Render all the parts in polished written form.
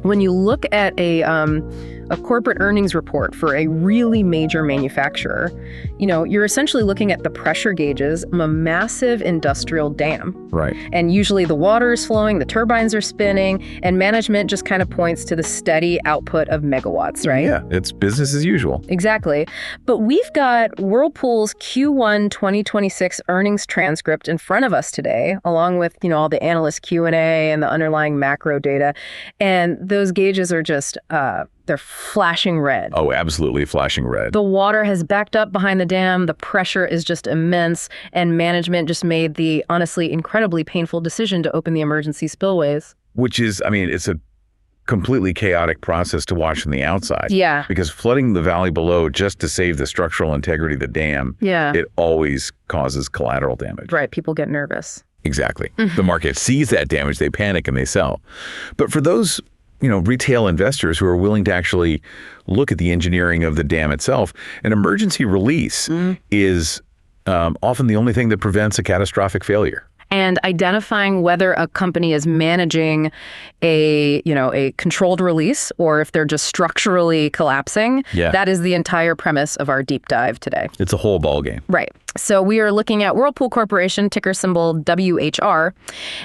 When you look at a corporate earnings report for a really major manufacturer, you're essentially looking at the pressure gauges of a massive industrial dam. Right. And usually the water is flowing, the turbines are spinning, and management just kind of points to the steady output of megawatts, right? Yeah, it's business as usual. Exactly. But we've got Whirlpool's Q1 2026 earnings transcript in front of us today, along with, all the analyst Q&A and the underlying macro data. And those gauges are just, they're flashing red. Oh, absolutely flashing red. The water has backed up behind the dam. The pressure is just immense. And management just made the, honestly, incredibly painful decision to open the emergency spillways. Which is, it's a completely chaotic process to watch from the outside. Yeah. Because flooding the valley below just to save the structural integrity of the dam, it always causes collateral damage. Right. People get nervous. Exactly. The market sees that damage, they panic and they sell. But for those retail investors who are willing to actually look at the engineering of the dam itself, an emergency release is often the only thing that prevents a catastrophic failure. And identifying whether a company is managing a controlled release or if they're just structurally collapsing, that is the entire premise of our deep dive today. It's a whole ballgame. Right. So we are looking at Whirlpool Corporation, ticker symbol WHR,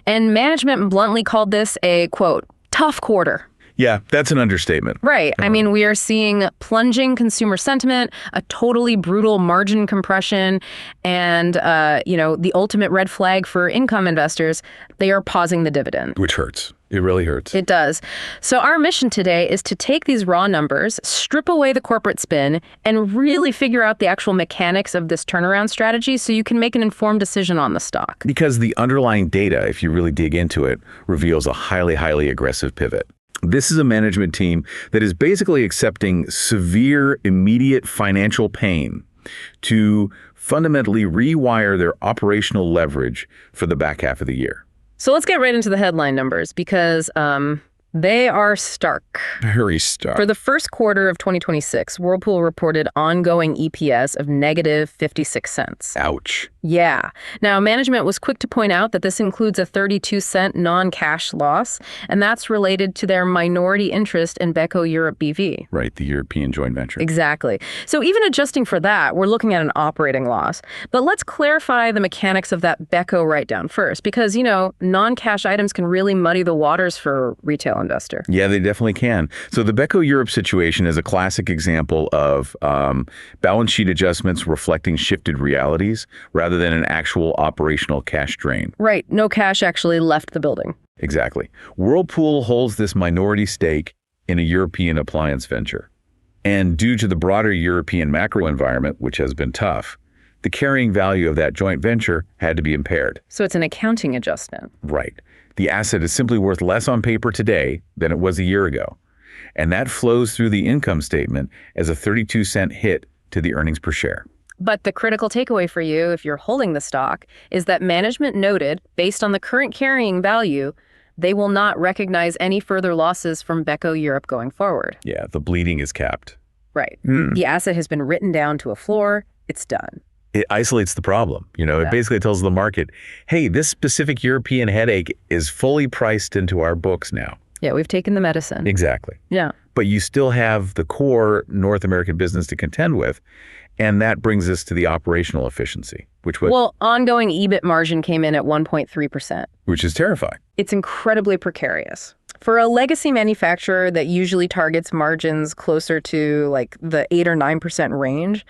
and management bluntly called this a, quote, tough quarter. Yeah, that's an understatement. Right. We are seeing plunging consumer sentiment, a totally brutal margin compression, and, the ultimate red flag for income investors, they are pausing the dividend. Which hurts. It really hurts. It does. So our mission today is to take these raw numbers, strip away the corporate spin, and really figure out the actual mechanics of this turnaround strategy so you can make an informed decision on the stock. Because the underlying data, if you really dig into it, reveals a highly, highly aggressive pivot. This is a management team that is basically accepting severe, immediate financial pain to fundamentally rewire their operational leverage for the back half of the year. So let's get right into the headline numbers because they are stark. Very stark. For the first quarter of 2026, Whirlpool reported ongoing EPS of negative 56 cents. Ouch. Yeah. Now, management was quick to point out that this includes a 32-cent non-cash loss, and that's related to their minority interest in Beko Europe BV. Right, the European joint venture. Exactly. So even adjusting for that, we're looking at an operating loss. But let's clarify the mechanics of that Beko write-down first, because, non-cash items can really muddy the waters for a retail investor. Yeah, they definitely can. So the Beko Europe situation is a classic example of balance sheet adjustments reflecting shifted realities rather than an actual operational cash drain. Right. No cash actually left the building. Exactly. Whirlpool holds this minority stake in a European appliance venture. And due to the broader European macro environment, which has been tough, the carrying value of that joint venture had to be impaired. So it's an accounting adjustment. Right. The asset is simply worth less on paper today than it was a year ago. And that flows through the income statement as a 32-cent hit to the earnings per share. But the critical takeaway for you, if you're holding the stock, is that management noted, based on the current carrying value, they will not recognize any further losses from Beko Europe going forward. Yeah, the bleeding is capped. Right. The asset has been written down to a floor. It's done. It isolates the problem. It basically tells the market, hey, this specific European headache is fully priced into our books now. Yeah, we've taken the medicine. Exactly. Yeah. But you still have the core North American business to contend with. And that brings us to the operational efficiency, Well, ongoing EBIT margin came in at 1.3%. Which is terrifying. It's incredibly precarious. For a legacy manufacturer that usually targets margins closer to like the 8 or 9% range,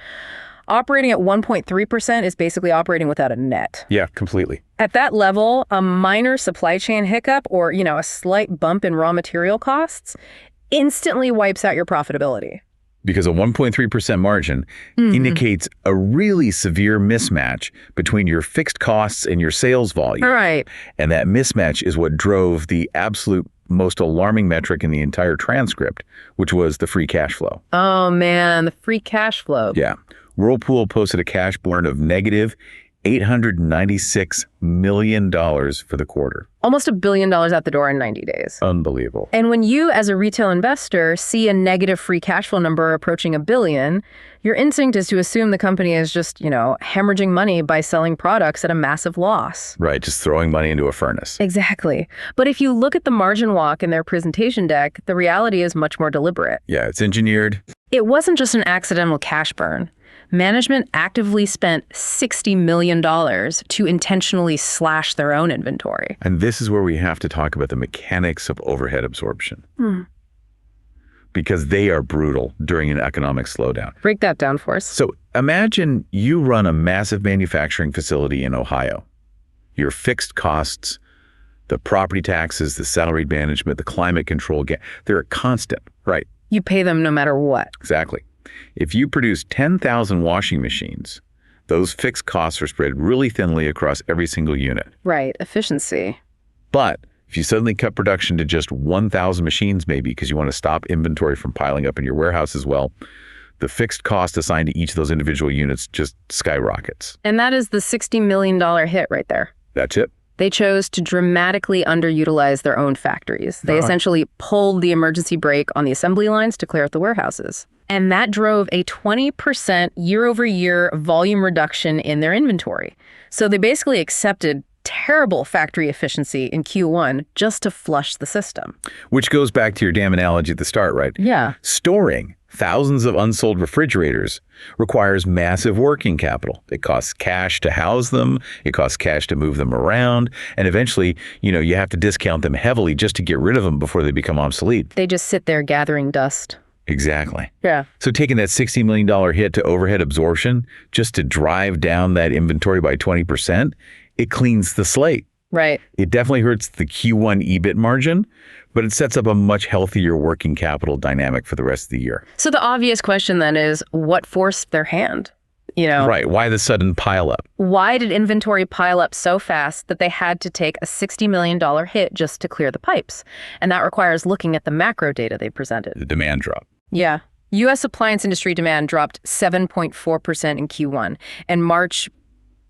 operating at 1.3% is basically operating without a net. Yeah, completely. At that level, a minor supply chain hiccup or, a slight bump in raw material costs instantly wipes out your profitability. Because a 1.3% margin indicates a really severe mismatch between your fixed costs and your sales volume. Right. And that mismatch is what drove the absolute most alarming metric in the entire transcript, which was the free cash flow. Oh, man, the free cash flow. Yeah. Whirlpool posted a cash burn of negative $896 million for the quarter. Almost $1 billion out the door in 90 days. Unbelievable. And when you, as a retail investor, see a negative free cash flow number approaching $1 billion, your instinct is to assume the company is just, hemorrhaging money by selling products at a massive loss. Right, just throwing money into a furnace. Exactly. But if you look at the margin walk in their presentation deck, the reality is much more deliberate. Yeah, it's engineered. It wasn't just an accidental cash burn. Management actively spent $60 million to intentionally slash their own inventory. And this is where we have to talk about the mechanics of overhead absorption. Because they are brutal during an economic slowdown. Break that down for us. So imagine you run a massive manufacturing facility in Ohio. Your fixed costs, the property taxes, the salaried management, the climate control, they're constant, right? You pay them no matter what. Exactly. If you produce 10,000 washing machines, those fixed costs are spread really thinly across every single unit. Right, efficiency. But if you suddenly cut production to just 1,000 machines maybe because you want to stop inventory from piling up in your warehouse as well, the fixed cost assigned to each of those individual units just skyrockets. And that is the $60 million hit right there. That's it. They chose to dramatically underutilize their own factories. They essentially pulled the emergency brake on the assembly lines to clear out the warehouses. And that drove a 20% year-over-year volume reduction in their inventory. So they basically accepted terrible factory efficiency in Q1 just to flush the system. Which goes back to your damn analogy at the start, right? Yeah. Storing thousands of unsold refrigerators requires massive working capital. It costs cash to house them. It costs cash to move them around. And eventually, you have to discount them heavily just to get rid of them before they become obsolete. They just sit there gathering dust. Exactly. Yeah. So taking that $60 million hit to overhead absorption just to drive down that inventory by 20%, it cleans the slate. Right. It definitely hurts the Q1 EBIT margin, but it sets up a much healthier working capital dynamic for the rest of the year. So the obvious question then is, what forced their hand? Right. Why the sudden pile up? Why did inventory pile up so fast that they had to take a $60 million hit just to clear the pipes? And that requires looking at the macro data they presented. The demand drop. Yeah. U.S. appliance industry demand dropped 7.4% in Q1. And March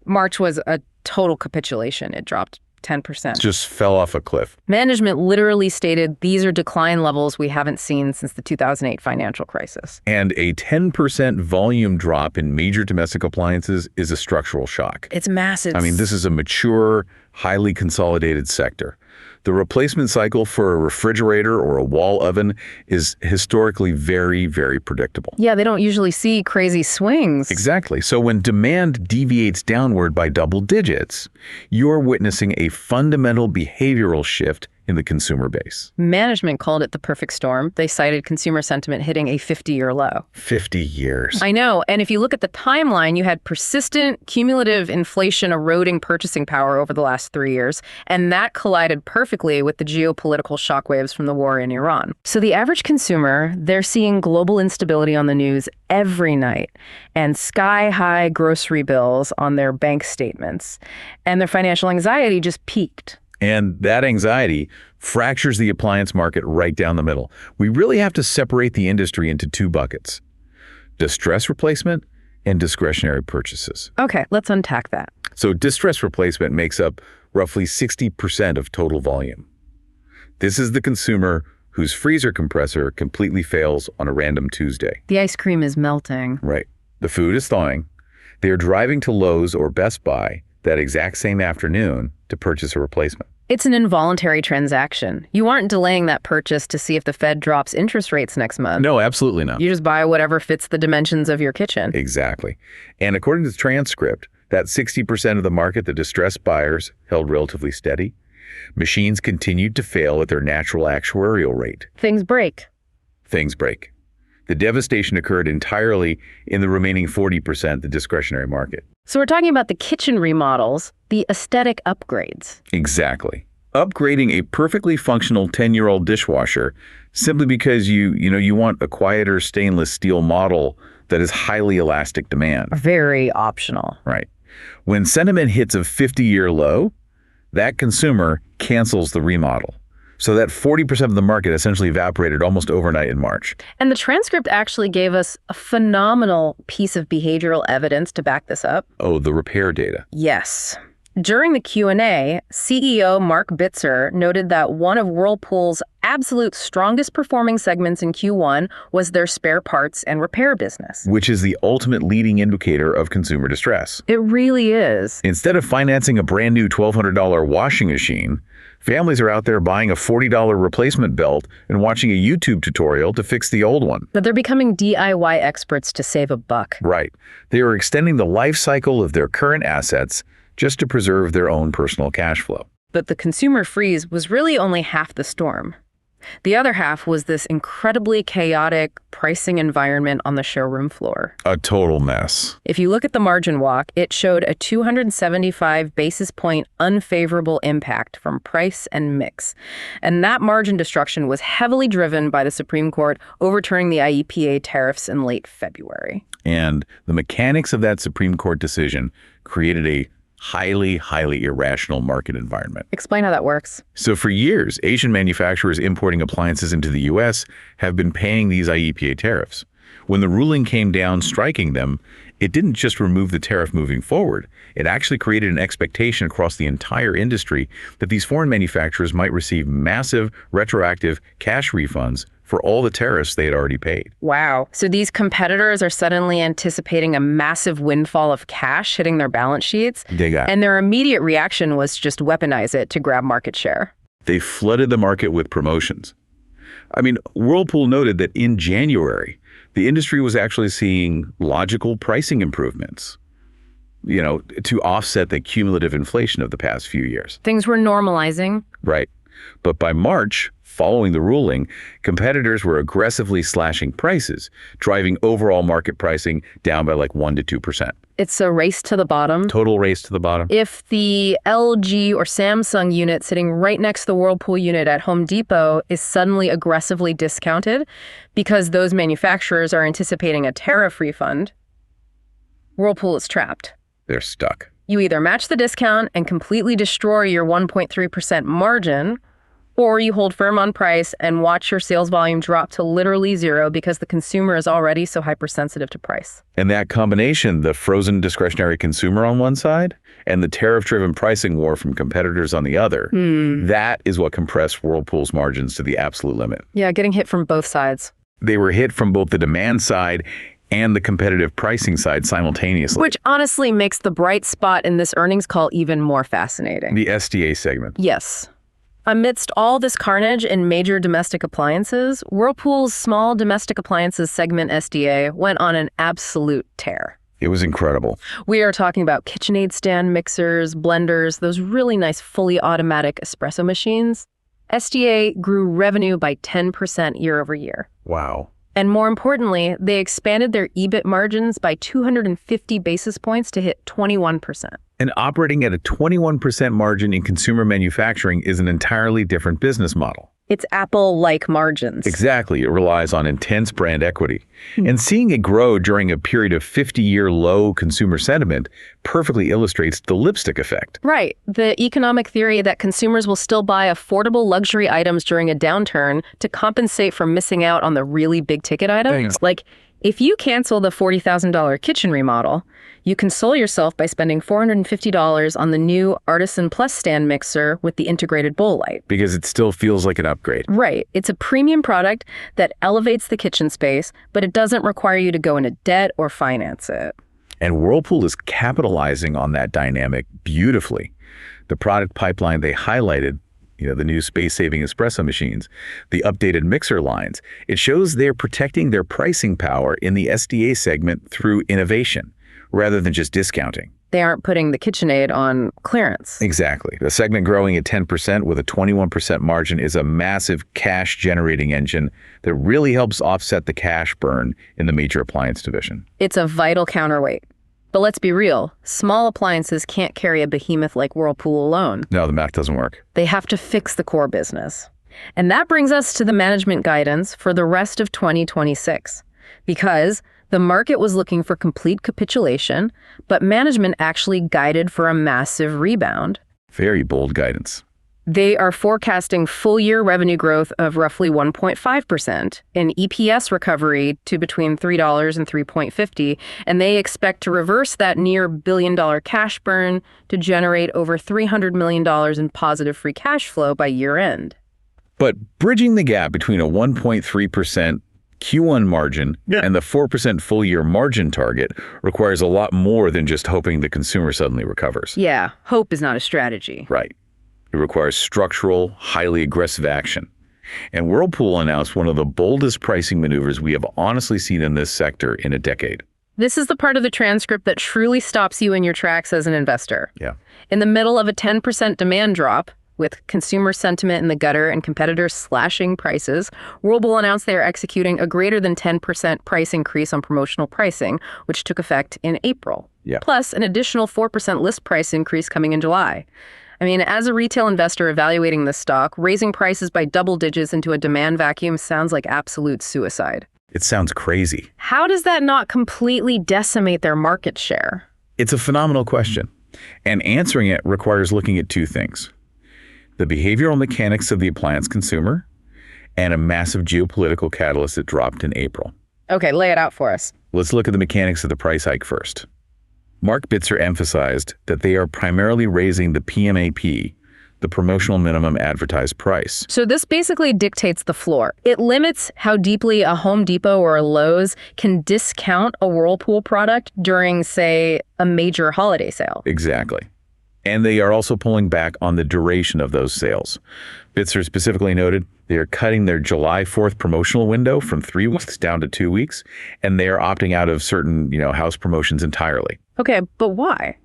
was a total capitulation. It dropped 10%. Just fell off a cliff. Management literally stated these are decline levels we haven't seen since the 2008 financial crisis. And a 10% volume drop in major domestic appliances is a structural shock. It's massive. I mean, this is a mature, highly consolidated sector. The replacement cycle for a refrigerator or a wall oven is historically very, very predictable. Yeah, they don't usually see crazy swings. Exactly. So when demand deviates downward by double digits, you're witnessing a fundamental behavioral shift in the consumer base. Management called it the perfect storm. They cited consumer sentiment hitting a 50-year low. 50 years. I know. And if you look at the timeline, you had persistent cumulative inflation eroding purchasing power over the last 3 years. And that collided perfectly with the geopolitical shockwaves from the war in Iran. So the average consumer, they're seeing global instability on the news every night and sky-high grocery bills on their bank statements. And their financial anxiety just peaked. And that anxiety fractures the appliance market right down the middle. We really have to separate the industry into two buckets: distress replacement and discretionary purchases. Okay, let's unpack that. So distress replacement makes up roughly 60% of total volume. This is the consumer whose freezer compressor completely fails on a random Tuesday. The ice cream is melting. Right. The food is thawing. They are driving to Lowe's or Best Buy that exact same afternoon to purchase a replacement. It's an involuntary transaction. You aren't delaying that purchase to see if the Fed drops interest rates next month. No, absolutely not. You just buy whatever fits the dimensions of your kitchen. Exactly. And according to the transcript, that 60% of the market, the distressed buyers, held relatively steady. Machines continued to fail at their natural actuarial rate. Things break. Things break. The devastation occurred entirely in the remaining 40%, the discretionary market. So we're talking about the kitchen remodels, the aesthetic upgrades. Exactly. Upgrading a perfectly functional 10-year-old dishwasher simply because you want a quieter stainless steel model that is highly elastic demand. Very optional. Right. When sentiment hits a 50-year low, that consumer cancels the remodel. So that 40% of the market essentially evaporated almost overnight in March. And the transcript actually gave us a phenomenal piece of behavioral evidence to back this up. Oh, the repair data. Yes. During the Q&A, CEO Mark Bitzer noted that one of Whirlpool's absolute strongest performing segments in Q1 was their spare parts and repair business. Which is the ultimate leading indicator of consumer distress. It really is. Instead of financing a brand new $1,200 washing machine, families are out there buying a $40 replacement belt and watching a YouTube tutorial to fix the old one. But they're becoming DIY experts to save a buck. Right. They are extending the life cycle of their current assets just to preserve their own personal cash flow. But the consumer freeze was really only half the storm. The other half was this incredibly chaotic pricing environment on the showroom floor. A total mess. If you look at the margin walk, it showed a 275 basis point unfavorable impact from price and mix. And that margin destruction was heavily driven by the Supreme Court overturning the IEPA tariffs in late February. And the mechanics of that Supreme Court decision created a highly irrational market environment. Explain how that works. So for years, Asian manufacturers importing appliances into the U.S. have been paying these IEPA tariffs. When the ruling came down striking them, it didn't just remove the tariff moving forward. It actually created an expectation across the entire industry that these foreign manufacturers might receive massive retroactive cash refunds for all the tariffs they had already paid. Wow. So these competitors are suddenly anticipating a massive windfall of cash hitting their balance sheets. And their immediate reaction was just weaponize it to grab market share. They flooded the market with promotions. I mean, Whirlpool noted that in January, the industry was actually seeing logical pricing improvements, to offset the cumulative inflation of the past few years. Things were normalizing. Right. But by March, following the ruling, competitors were aggressively slashing prices, driving overall market pricing down by like 1% to 2%. It's a race to the bottom. Total race to the bottom. If the LG or Samsung unit sitting right next to the Whirlpool unit at Home Depot is suddenly aggressively discounted because those manufacturers are anticipating a tariff refund, Whirlpool is trapped. They're stuck. You either match the discount and completely destroy your 1.3% margin, or you hold firm on price and watch your sales volume drop to literally zero because the consumer is already so hypersensitive to price. And that combination, the frozen discretionary consumer on one side and the tariff-driven pricing war from competitors on the other, that is what compressed Whirlpool's margins to the absolute limit. Yeah, getting hit from both sides. They were hit from both the demand side and the competitive pricing side simultaneously. Which honestly makes the bright spot in this earnings call even more fascinating. The SDA segment. Yes. Amidst all this carnage in major domestic appliances, Whirlpool's small domestic appliances segment SDA went on an absolute tear. It was incredible. We are talking about KitchenAid stand mixers, blenders, those really nice fully automatic espresso machines. SDA grew revenue by 10% year over year. Wow. And more importantly, they expanded their EBIT margins by 250 basis points to hit 21%. And operating at a 21% margin in consumer manufacturing is an entirely different business model. It's Apple-like margins. Exactly. It relies on intense brand equity. And seeing it grow during a period of 50-year low consumer sentiment perfectly illustrates the lipstick effect. Right. The economic theory that consumers will still buy affordable luxury items during a downturn to compensate for missing out on the really big ticket items. Like, if you cancel the $40,000 kitchen remodel, you console yourself by spending $450 on the new Artisan Plus stand mixer with the integrated bowl light. Because it still feels like an upgrade. Right. It's a premium product that elevates the kitchen space, but it doesn't require you to go into debt or finance it. And Whirlpool is capitalizing on that dynamic beautifully. The product pipeline they highlighted, the new space-saving espresso machines, the updated mixer lines, it shows they're protecting their pricing power in the SDA segment through innovation, rather than just discounting. They aren't putting the KitchenAid on clearance. Exactly. The segment growing at 10% with a 21% margin is a massive cash-generating engine that really helps offset the cash burn in the major appliance division. It's a vital counterweight. But let's be real, small appliances can't carry a behemoth like Whirlpool alone. No, the math doesn't work. They have to fix the core business. And that brings us to the management guidance for the rest of 2026. Because the market was looking for complete capitulation, but management actually guided for a massive rebound. Very bold guidance. They are forecasting full-year revenue growth of roughly 1.5% and EPS recovery to between $3 and $3.50, and they expect to reverse that near billion-dollar cash burn to generate over $300 million in positive free cash flow by year-end. But bridging the gap between a 1.3% Q1 margin and the 4% full-year margin target requires a lot more than just hoping the consumer suddenly recovers. Yeah, hope is not a strategy. Right. It requires structural, highly aggressive action. And Whirlpool announced one of the boldest pricing maneuvers we have honestly seen in this sector in a decade. This is the part of the transcript that truly stops you in your tracks as an investor. Yeah. In the middle of a 10% demand drop, with consumer sentiment in the gutter and competitors slashing prices, Whirlpool announced they are executing a greater than 10% price increase on promotional pricing, which took effect in April. Yeah. Plus an additional 4% list price increase coming in July. I mean, as a retail investor evaluating this stock, raising prices by double digits into a demand vacuum sounds like absolute suicide. It sounds crazy. How does that not completely decimate their market share? It's a phenomenal question. And answering it requires looking at two things: the behavioral mechanics of the appliance consumer and a massive geopolitical catalyst that dropped in April. Okay, lay it out for us. Let's look at the mechanics of the price hike first. Mark Bitzer emphasized that they are primarily raising the PMAP, the promotional minimum advertised price. So this basically dictates the floor. It limits how deeply a Home Depot or a Lowe's can discount a Whirlpool product during, say, a major holiday sale. Exactly. And they are also pulling back on the duration of those sales. Bitzer specifically noted they are cutting their July 4th promotional window from 3 weeks down to 2 weeks, and they are opting out of certain, house promotions entirely. Okay, but why?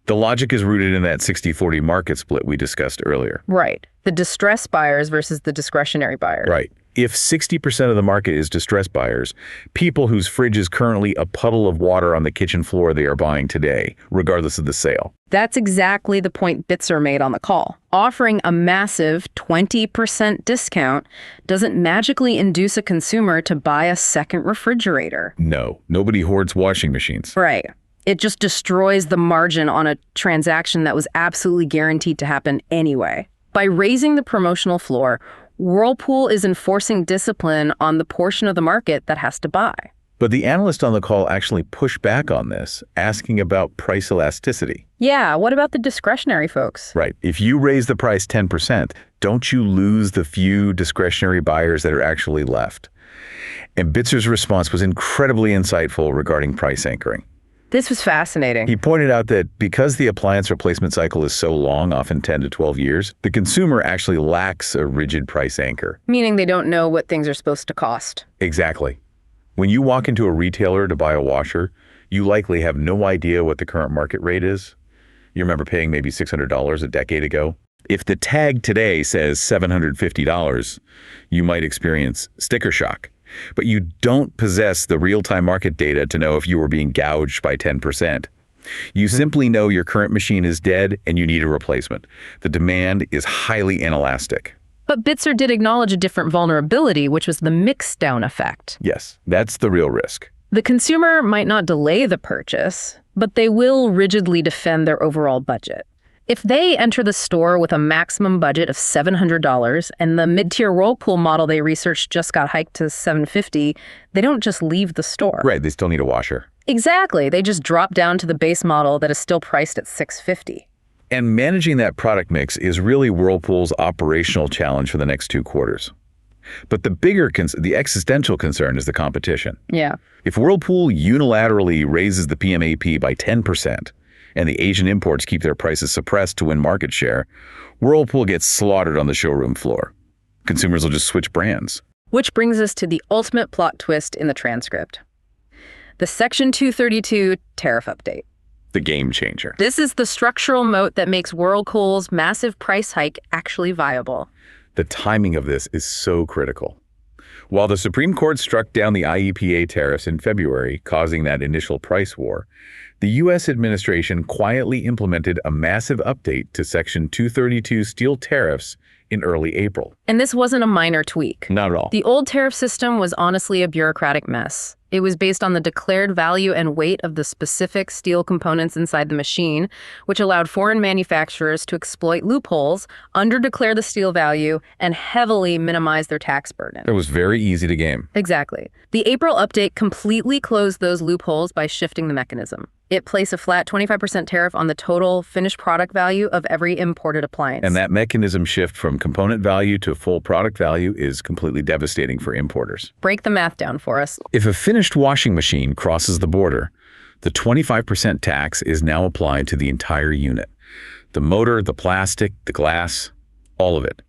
The logic is rooted in that 60-40 market split we discussed earlier. Right. The distress buyers versus the discretionary buyers. Right. If 60% of the market is distressed buyers, people whose fridge is currently a puddle of water on the kitchen floor they are buying today, regardless of the sale. That's exactly the point Bitzer made on the call. Offering a massive 20% discount doesn't magically induce a consumer to buy a second refrigerator. No, nobody hoards washing machines. Right. It just destroys the margin on a transaction that was absolutely guaranteed to happen anyway. By raising the promotional floor, Whirlpool is enforcing discipline on the portion of the market that has to buy. But the analyst on the call actually pushed back on this, asking about price elasticity. Yeah, what about the discretionary folks? Right. If you raise the price 10%, don't you lose the few discretionary buyers that are actually left? And Bitzer's response was incredibly insightful regarding price anchoring. This was fascinating. He pointed out that because the appliance replacement cycle is so long, often 10 to 12 years, the consumer actually lacks a rigid price anchor. Meaning they don't know what things are supposed to cost. Exactly. When you walk into a retailer to buy a washer, you likely have no idea what the current market rate is. You remember paying maybe $600 a decade ago. If the tag today says $750, you might experience sticker shock. But you don't possess the real-time market data to know if you were being gouged by 10%. You simply know your current machine is dead and you need a replacement. The demand is highly inelastic. But Bitzer did acknowledge a different vulnerability, which was the mix-down effect. Yes, that's the real risk. The consumer might not delay the purchase, but they will rigidly defend their overall budget. If they enter the store with a maximum budget of $700 and the mid-tier Whirlpool model they researched just got hiked to $750, they don't just leave the store. Right, they still need a washer. Exactly. They just drop down to the base model that is still priced at $650. And managing that product mix is really Whirlpool's operational challenge for the next 2 quarters. But the existential concern is the competition. Yeah. If Whirlpool unilaterally raises the PMAP by 10%, and the Asian imports keep their prices suppressed to win market share, Whirlpool gets slaughtered on the showroom floor. Consumers will just switch brands. Which brings us to the ultimate plot twist in the transcript. The Section 232 tariff update. The game changer. This is the structural moat that makes Whirlpool's massive price hike actually viable. The timing of this is so critical. While the Supreme Court struck down the IEEPA tariffs in February, causing that initial price war, the U.S. administration quietly implemented a massive update to Section 232 steel tariffs in early April. And this wasn't a minor tweak. Not at all. The old tariff system was honestly a bureaucratic mess. It was based on the declared value and weight of the specific steel components inside the machine, which allowed foreign manufacturers to exploit loopholes, underdeclare the steel value, and heavily minimize their tax burden. It was very easy to game. Exactly. The April update completely closed those loopholes by shifting the mechanism. It placed a flat 25% tariff on the total finished product value of every imported appliance. And that mechanism shift from component value to full product value is completely devastating for importers. Break the math down for us. If a finished washing machine crosses the border, the 25% tax is now applied to the entire unit. The motor, the plastic, the glass, all of it.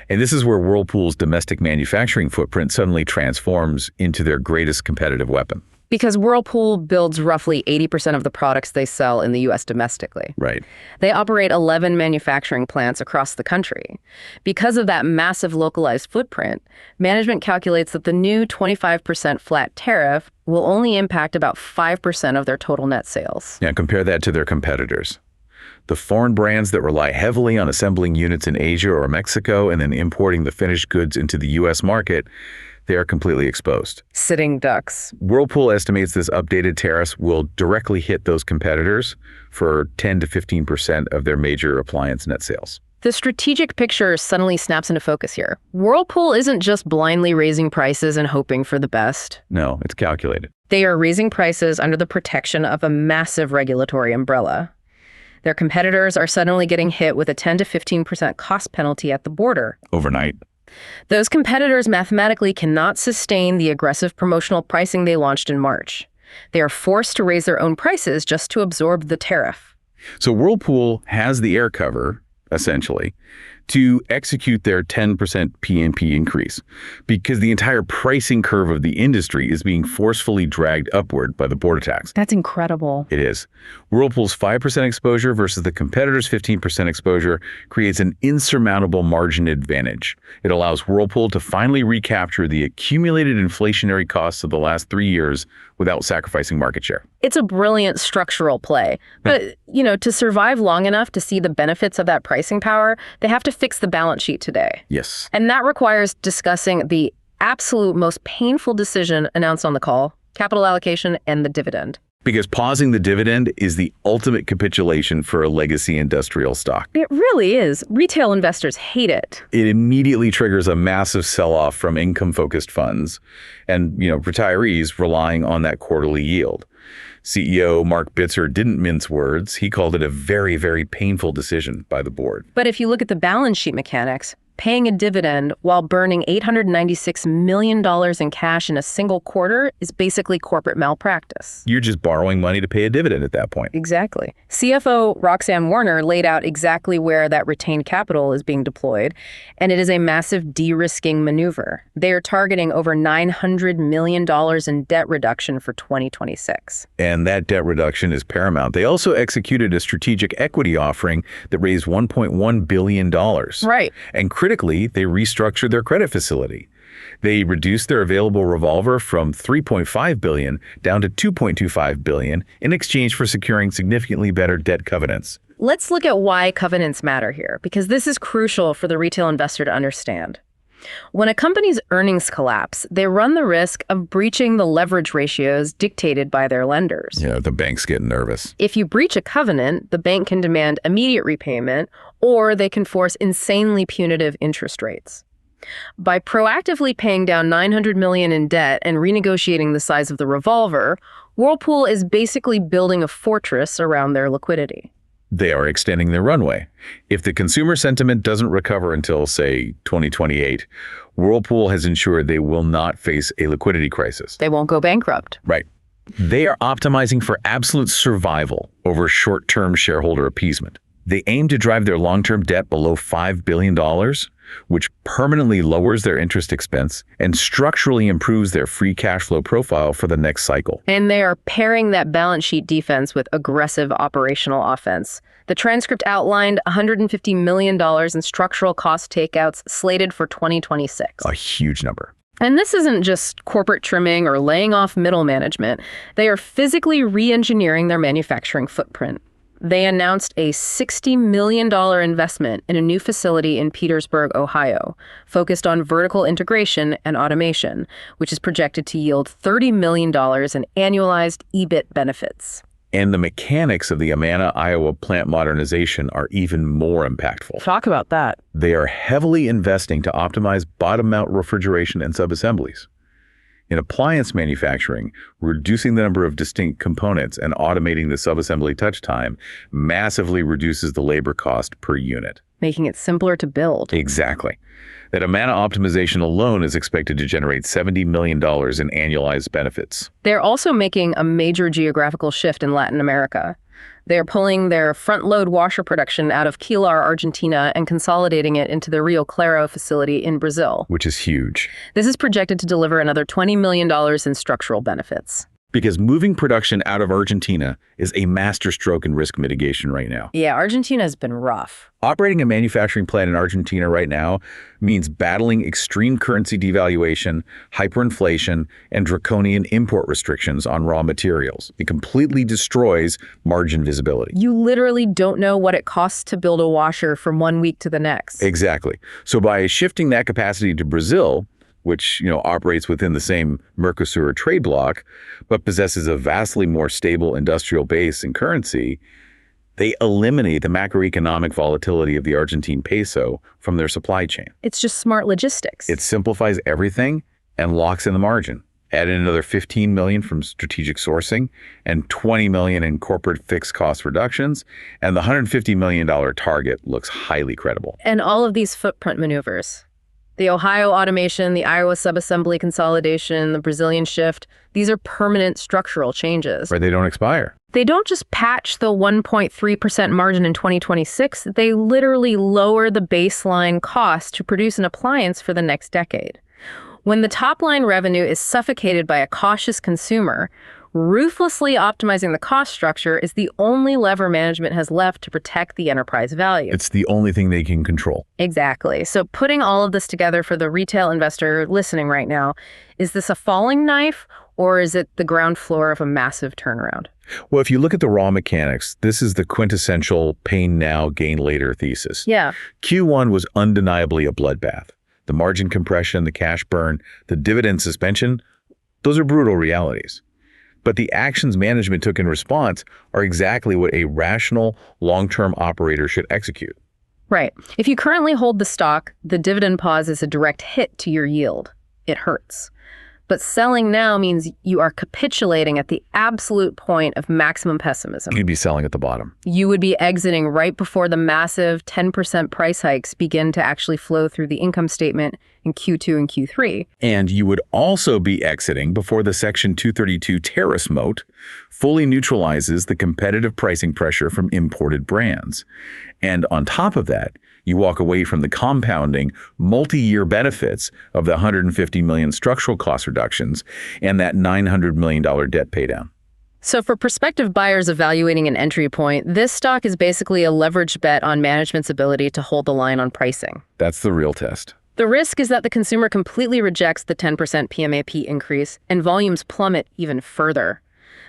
And this is where Whirlpool's domestic manufacturing footprint suddenly transforms into their greatest competitive weapon. Because Whirlpool builds roughly 80% of the products they sell in the U.S. domestically. Right. They operate 11 manufacturing plants across the country. Because of that massive localized footprint, management calculates that the new 25% flat tariff will only impact about 5% of their total net sales. Now compare that to their competitors. The foreign brands that rely heavily on assembling units in Asia or Mexico and then importing the finished goods into the U.S. market, they are completely exposed. Sitting ducks. Whirlpool estimates this updated tariffs will directly hit those competitors for 10 to 15% of their major appliance net sales. The strategic picture suddenly snaps into focus here. Whirlpool isn't just blindly raising prices and hoping for the best. No, it's calculated. They are raising prices under the protection of a massive regulatory umbrella. Their competitors are suddenly getting hit with a 10 to 15% cost penalty at the border. Overnight. Those competitors mathematically cannot sustain the aggressive promotional pricing they launched in March. They are forced to raise their own prices just to absorb the tariff. So Whirlpool has the air cover, essentially, to execute their 10% P&P increase because the entire pricing curve of the industry is being forcefully dragged upward by the border tax. That's incredible. It is. Whirlpool's 5% exposure versus the competitor's 15% exposure creates an insurmountable margin advantage. It allows Whirlpool to finally recapture the accumulated inflationary costs of the last 3 years without sacrificing market share. It's a brilliant structural play. But, to survive long enough to see the benefits of that pricing power, they have to fix the balance sheet today. Yes. And that requires discussing the absolute most painful decision announced on the call, capital allocation and the dividend. Because pausing the dividend is the ultimate capitulation for a legacy industrial stock. It really is. Retail investors hate it. It immediately triggers a massive sell-off from income-focused funds and, retirees relying on that quarterly yield. CEO Mark Bitzer didn't mince words. He called it a very, very painful decision by the board. But if you look at the balance sheet mechanics, paying a dividend while burning $896 million in cash in a single quarter is basically corporate malpractice. You're just borrowing money to pay a dividend at that point. Exactly. CFO Roxanne laid out exactly where that retained capital is being deployed, and it is a massive de-risking maneuver. They are targeting over $900 million in debt reduction for 2026. And that debt reduction is paramount. They also executed a strategic equity offering that raised $1.1 billion. Right. And critically, they restructured their credit facility. They reduced their available revolver from $3.5 billion down to $2.25 billion in exchange for securing significantly better debt covenants. Let's look at why covenants matter here, because this is crucial for the retail investor to understand. When a company's earnings collapse, they run the risk of breaching the leverage ratios dictated by their lenders. Yeah, the banks get nervous. If you breach a covenant, the bank can demand immediate repayment, or they can force insanely punitive interest rates. By proactively paying down $900 million in debt and renegotiating the size of the revolver, Whirlpool is basically building a fortress around their liquidity. They are extending their runway. If the consumer sentiment doesn't recover until, say, 2028, Whirlpool has ensured they will not face a liquidity crisis. They won't go bankrupt. Right. They are optimizing for absolute survival over short-term shareholder appeasement. They aim to drive their long-term debt below $5 billion, which permanently lowers their interest expense and structurally improves their free cash flow profile for the next cycle. And they are pairing that balance sheet defense with aggressive operational offense. The transcript outlined $150 million in structural cost takeouts slated for 2026. A huge number. And this isn't just corporate trimming or laying off middle management. They are physically re-engineering their manufacturing footprint. They announced a $60 million investment in a new facility in Petersburg, Ohio, focused on vertical integration and automation, which is projected to yield $30 million in annualized EBIT benefits. And the mechanics of the Amana, Iowa plant modernization are even more impactful. Talk about that. They are heavily investing to optimize bottom-mount refrigeration and subassemblies. In appliance manufacturing, reducing the number of distinct components and automating the subassembly touch time massively reduces the labor cost per unit. Making it simpler to build. Exactly. That Amana optimization alone is expected to generate $70 million in annualized benefits. They're also making a major geographical shift in Latin America. They're pulling their front-load washer production out of Quilar, Argentina, and consolidating it into the Rio Claro facility in Brazil. Which is huge. This is projected to deliver another $20 million in structural benefits. Because moving production out of Argentina is a masterstroke in risk mitigation right now. Yeah, Argentina has been rough. Operating a manufacturing plant in Argentina right now means battling extreme currency devaluation, hyperinflation, and draconian import restrictions on raw materials. It completely destroys margin visibility. You literally don't know what it costs to build a washer from one week to the next. Exactly. So by shifting that capacity to Brazil, which operates within the same Mercosur trade bloc, but possesses a vastly more stable industrial base and currency, they eliminate the macroeconomic volatility of the Argentine peso from their supply chain. It's just smart logistics. It simplifies everything and locks in the margin. Add in another $15 million from strategic sourcing and $20 million in corporate fixed cost reductions, and the $150 million target looks highly credible. And all of these footprint maneuvers, the Ohio automation, the Iowa subassembly consolidation, the Brazilian shift, these are permanent structural changes. Right, they don't expire. They don't just patch the 1.3% margin in 2026, they literally lower the baseline cost to produce an appliance for the next decade. When the top-line revenue is suffocated by a cautious consumer, ruthlessly optimizing the cost structure is the only lever management has left to protect the enterprise value. It's the only thing they can control. Exactly. So putting all of this together for the retail investor listening right now, is this a falling knife or is it the ground floor of a massive turnaround? Well, if you look at the raw mechanics, this is the quintessential pain now, gain later thesis. Yeah. Q1 was undeniably a bloodbath. The margin compression, the cash burn, the dividend suspension, those are brutal realities. But the actions management took in response are exactly what a rational, long-term operator should execute. Right. If you currently hold the stock, the dividend pause is a direct hit to your yield. It hurts. But selling now means you are capitulating at the absolute point of maximum pessimism. You'd be selling at the bottom. You would be exiting right before the massive 10% price hikes begin to actually flow through the income statement in Q2 and Q3. And you would also be exiting before the Section 232 tariffs moat fully neutralizes the competitive pricing pressure from imported brands. And on top of that, you walk away from the compounding multi-year benefits of the $150 million structural cost reductions and that $900 million debt paydown. So for prospective buyers evaluating an entry point, this stock is basically a leveraged bet on management's ability to hold the line on pricing. That's the real test. The risk is that the consumer completely rejects the 10% PMAP increase and volumes plummet even further.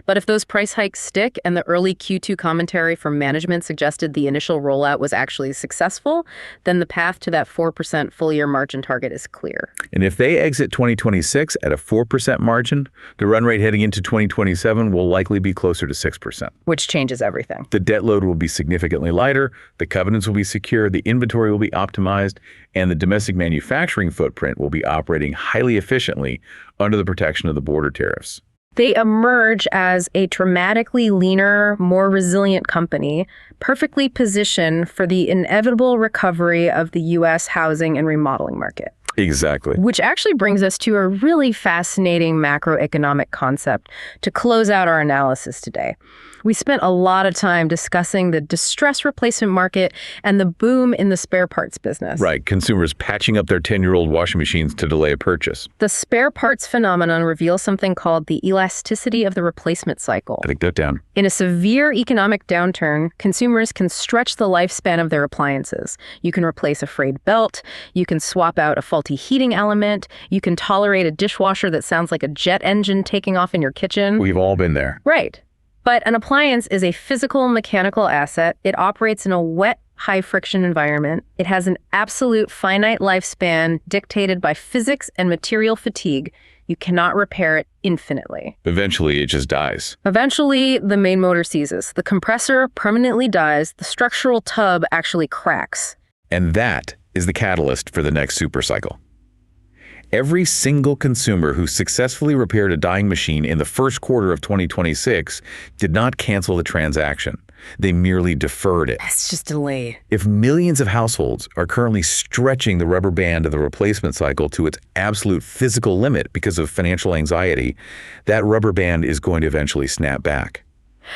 But if those price hikes stick and the early Q2 commentary from management suggested the initial rollout was actually successful, then the path to that 4% full-year margin target is clear. And if they exit 2026 at a 4% margin, the run rate heading into 2027 will likely be closer to 6%. Which changes everything. The debt load will be significantly lighter, the covenants will be secure, the inventory will be optimized, and the domestic manufacturing footprint will be operating highly efficiently under the protection of the border tariffs. They emerge as a dramatically leaner, more resilient company, perfectly positioned for the inevitable recovery of the U.S. housing and remodeling market. Exactly. Which actually brings us to a really fascinating macroeconomic concept to close out our analysis today. We spent a lot of time discussing the distress replacement market and the boom in the spare parts business. Right, consumers patching up their 10-year-old washing machines to delay a purchase. The spare parts phenomenon reveals something called the elasticity of the replacement cycle. I think that down. In a severe economic downturn, consumers can stretch the lifespan of their appliances. You can replace a frayed belt, you can swap out a faulty heating element, you can tolerate a dishwasher that sounds like a jet engine taking off in your kitchen. We've all been there. Right. But an appliance is a physical mechanical asset. It operates in a wet, high-friction environment. It has an absolute finite lifespan dictated by physics and material fatigue. You cannot repair it infinitely. Eventually, it just dies. Eventually, the main motor seizes. The compressor permanently dies. The structural tub actually cracks. And that is the catalyst for the next supercycle. Every single consumer who successfully repaired a dying machine in the first quarter of 2026 did not cancel the transaction. They merely deferred it. It's just delay. If millions of households are currently stretching the rubber band of the replacement cycle to its absolute physical limit because of financial anxiety, that rubber band is going to eventually snap back.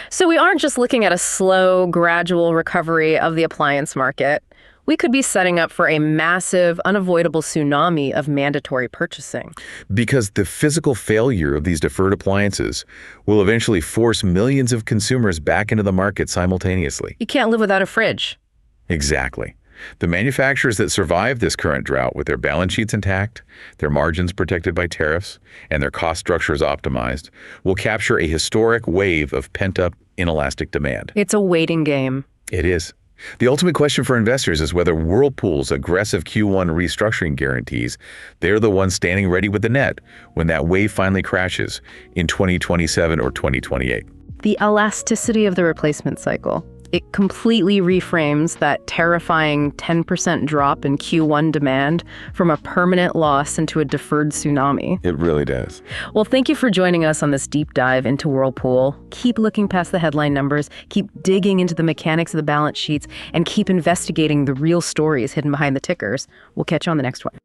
So we aren't just looking at a slow, gradual recovery of the appliance market. We could be setting up for a massive, unavoidable tsunami of mandatory purchasing. Because the physical failure of these deferred appliances will eventually force millions of consumers back into the market simultaneously. You can't live without a fridge. Exactly. The manufacturers that survive this current drought with their balance sheets intact, their margins protected by tariffs, and their cost structures optimized will capture a historic wave of pent-up, inelastic demand. It's a waiting game. It is. The ultimate question for investors is whether Whirlpool's aggressive Q1 restructuring guarantees, they're the ones standing ready with the net when that wave finally crashes in 2027 or 2028. The elasticity of the replacement cycle. It completely reframes that terrifying 10% drop in Q1 demand from a permanent loss into a deferred tsunami. It really does. Well, thank you for joining us on this deep dive into Whirlpool. Keep looking past the headline numbers, keep digging into the mechanics of the balance sheets, and keep investigating the real stories hidden behind the tickers. We'll catch you on the next one.